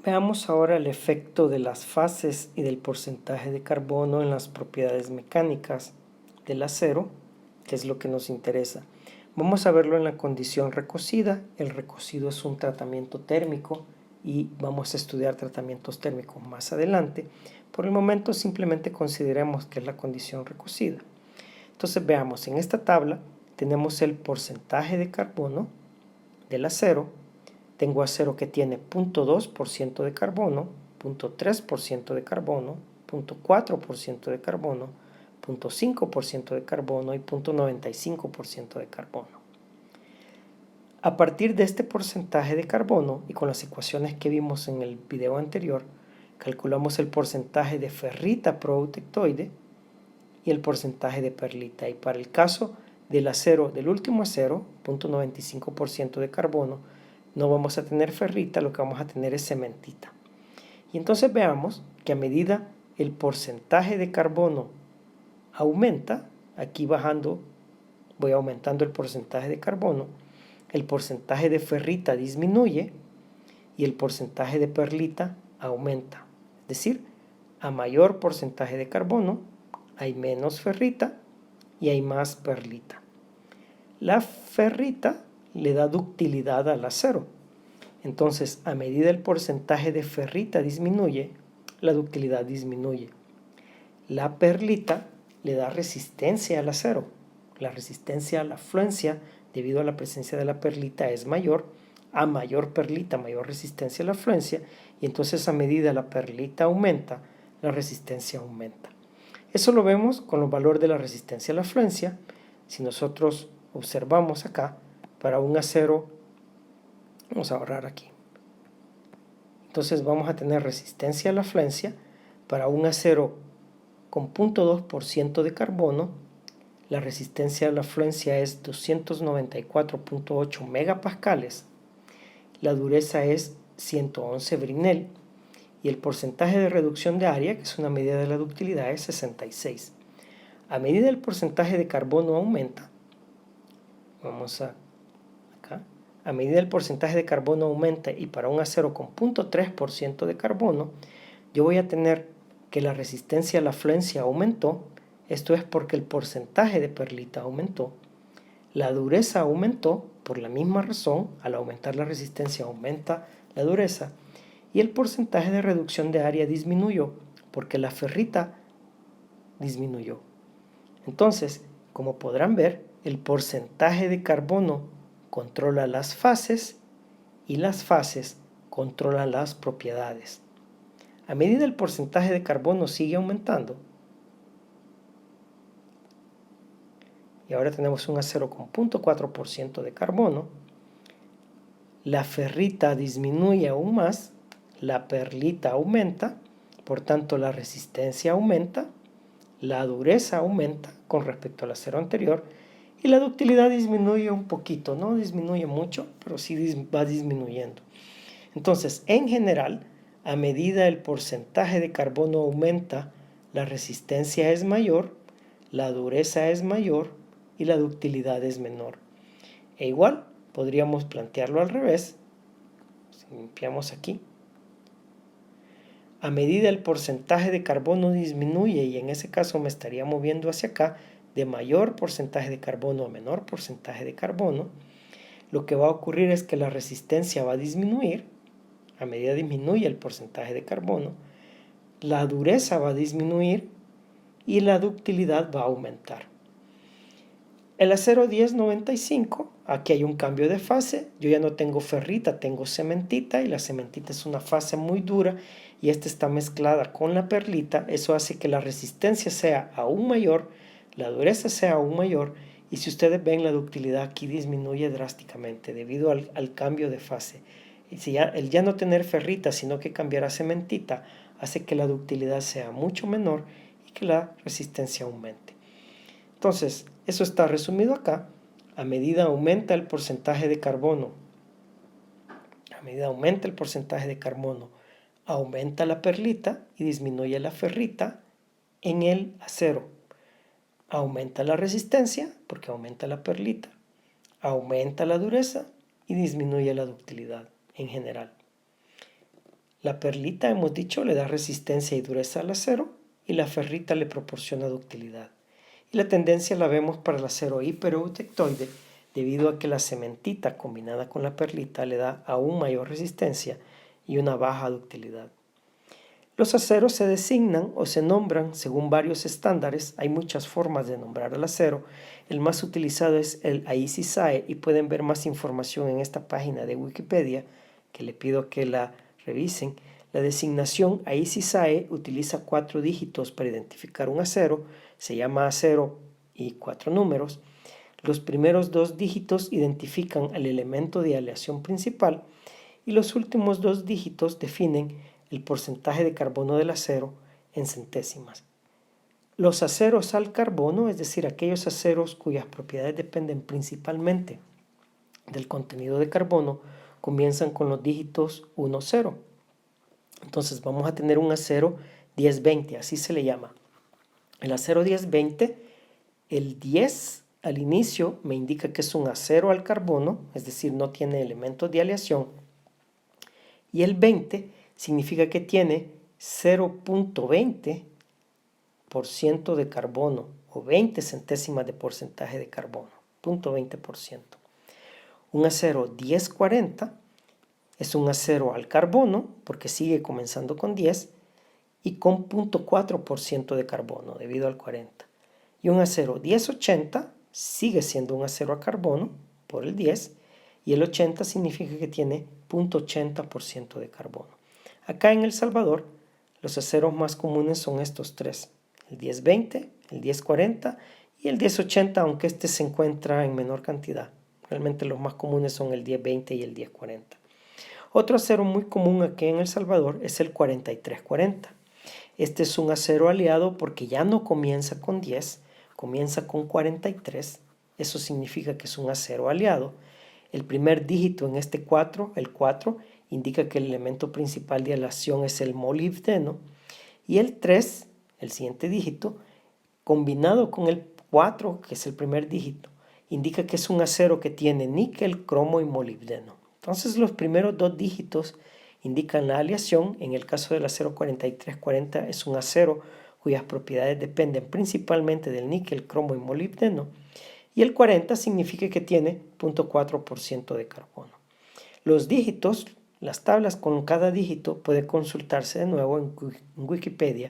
Veamos ahora el efecto de las fases y del porcentaje de carbono en las propiedades mecánicas del acero, que es lo que nos interesa. Vamos a verlo en la condición recocida. El recocido es un tratamiento térmico y vamos a estudiar tratamientos térmicos más adelante. Por el momento simplemente consideremos que es la condición recocida. Entonces veamos, en esta tabla tenemos el porcentaje de carbono del acero. Tengo acero que tiene 0.2% de carbono, 0.3% de carbono, 0.4% de carbono, 0.5% de carbono y 0.95% de carbono. A partir de este porcentaje de carbono y con las ecuaciones que vimos en el video anterior, calculamos el porcentaje de ferrita proeutectoide y el porcentaje de perlita. Y para el caso del acero, del último acero, 0.95% de carbono, no vamos a tener ferrita, lo que vamos a tener es cementita. Y entonces veamos que a medida el porcentaje de carbono aumenta, aquí bajando, voy aumentando el porcentaje de carbono, el porcentaje de ferrita disminuye y el porcentaje de perlita aumenta. Es decir, a mayor porcentaje de carbono, hay menos ferrita y hay más perlita. La ferrita le da ductilidad al acero. Entonces, a medida el porcentaje de ferrita disminuye, la ductilidad disminuye. La perlita le da resistencia al acero. La resistencia a la fluencia, debido a la presencia de la perlita, es mayor. A mayor perlita, mayor resistencia a la fluencia. Y entonces, a medida la perlita aumenta, la resistencia aumenta. Eso lo vemos con los valores de la resistencia a la fluencia. Si nosotros observamos acá, para un acero, vamos a ahorrar aquí. Entonces vamos a tener resistencia a la fluencia para un acero con 0.2% de carbono. La resistencia a la fluencia es 294.8 megapascales. La dureza es 111 Brinell. Y el porcentaje de reducción de área, que es una medida de la ductilidad, es 66. A medida el porcentaje de carbono aumenta, vamos a acá, a medida el porcentaje de carbono aumenta y para un acero con 0.3% de carbono, yo voy a tener que la resistencia a la fluencia aumentó. Esto es porque el porcentaje de perlita aumentó. La dureza aumentó por la misma razón. Al aumentar la resistencia aumenta la dureza. Y el porcentaje de reducción de área disminuyó porque la ferrita disminuyó. Entonces, como podrán ver, el porcentaje de carbono controla las fases y las fases controlan las propiedades. A medida el porcentaje de carbono sigue aumentando, y ahora tenemos un acero con 0.4% de carbono, la ferrita disminuye aún más, la perlita aumenta, por tanto la resistencia aumenta, la dureza aumenta con respecto al acero anterior y la ductilidad disminuye un poquito, no disminuye mucho, pero sí va disminuyendo. Entonces, en general, a medida el porcentaje de carbono aumenta, la resistencia es mayor, la dureza es mayor y la ductilidad es menor. E igual, podríamos plantearlo al revés. Si limpiamos aquí. A medida el porcentaje de carbono disminuye, y en ese caso me estaría moviendo hacia acá, de mayor porcentaje de carbono a menor porcentaje de carbono, lo que va a ocurrir es que la resistencia va a disminuir. A medida disminuye el porcentaje de carbono, la dureza va a disminuir y la ductilidad va a aumentar. El acero 1095, aquí hay un cambio de fase. Yo ya no tengo ferrita, tengo cementita, y la cementita es una fase muy dura y esta está mezclada con la perlita. Eso hace que la resistencia sea aún mayor, la dureza sea aún mayor, y si ustedes ven, la ductilidad aquí disminuye drásticamente debido al cambio de fase. Y si el ya no tener ferrita, sino que cambiar a cementita, hace que la ductilidad sea mucho menor y que la resistencia aumente. Entonces, eso está resumido acá. A medida aumenta el porcentaje de carbono, aumenta la perlita y disminuye la ferrita en el acero. Aumenta la resistencia porque aumenta la perlita, aumenta la dureza y disminuye la ductilidad en general. La perlita, hemos dicho, le da resistencia y dureza al acero y la ferrita le proporciona ductilidad. Y la tendencia la vemos para el acero hipereutectoide debido a que la cementita combinada con la perlita le da aún mayor resistencia y una baja ductilidad. Los aceros se designan o se nombran según varios estándares. Hay muchas formas de nombrar al acero. El más utilizado es el AISI-SAE y pueden ver más información en esta página de Wikipedia, que le pido que la revisen. La designación AISI-SAE utiliza 4 dígitos para identificar un acero. Se llama acero y 4 números. Los primeros 2 dígitos identifican el elemento de aleación principal y los últimos 2 dígitos definen el porcentaje de carbono del acero en centésimas. Los aceros al carbono, es decir, aquellos aceros cuyas propiedades dependen principalmente del contenido de carbono, comienzan con los dígitos 1, 0. Entonces vamos a tener un acero 1020, así se le llama. El acero 1020, el 10 al inicio me indica que es un acero al carbono, es decir, no tiene elementos de aleación, y el 20 significa que tiene 0.20% de carbono o 20 centésimas de porcentaje de carbono, 0.20%. Un acero 1040 es un acero al carbono porque sigue comenzando con 10 y con 0.4% de carbono debido al 40. Y un acero 1080 sigue siendo un acero a carbono por el 10 y el 80 significa que tiene 0.80% de carbono. Acá en El Salvador, los aceros más comunes son estos 3, el 1020, el 1040 y el 1080, aunque este se encuentra en menor cantidad. Realmente los más comunes son el 1020 y el 1040. Otro acero muy común aquí en El Salvador es el 4340. Este es un acero aliado porque ya no comienza con 10, comienza con 43. Eso significa que es un acero aliado. El primer dígito en este 4, el 4, indica que el elemento principal de aleación es el molibdeno. Y el 3, el siguiente dígito, combinado con el 4, que es el primer dígito, indica que es un acero que tiene níquel, cromo y molibdeno. Entonces los primeros 2 dígitos indican la aleación. En el caso del acero 4340 es un acero cuyas propiedades dependen principalmente del níquel, cromo y molibdeno. Y el 40 significa que tiene 0.4% de carbono. Los dígitos, las tablas con cada dígito puede consultarse de nuevo en Wikipedia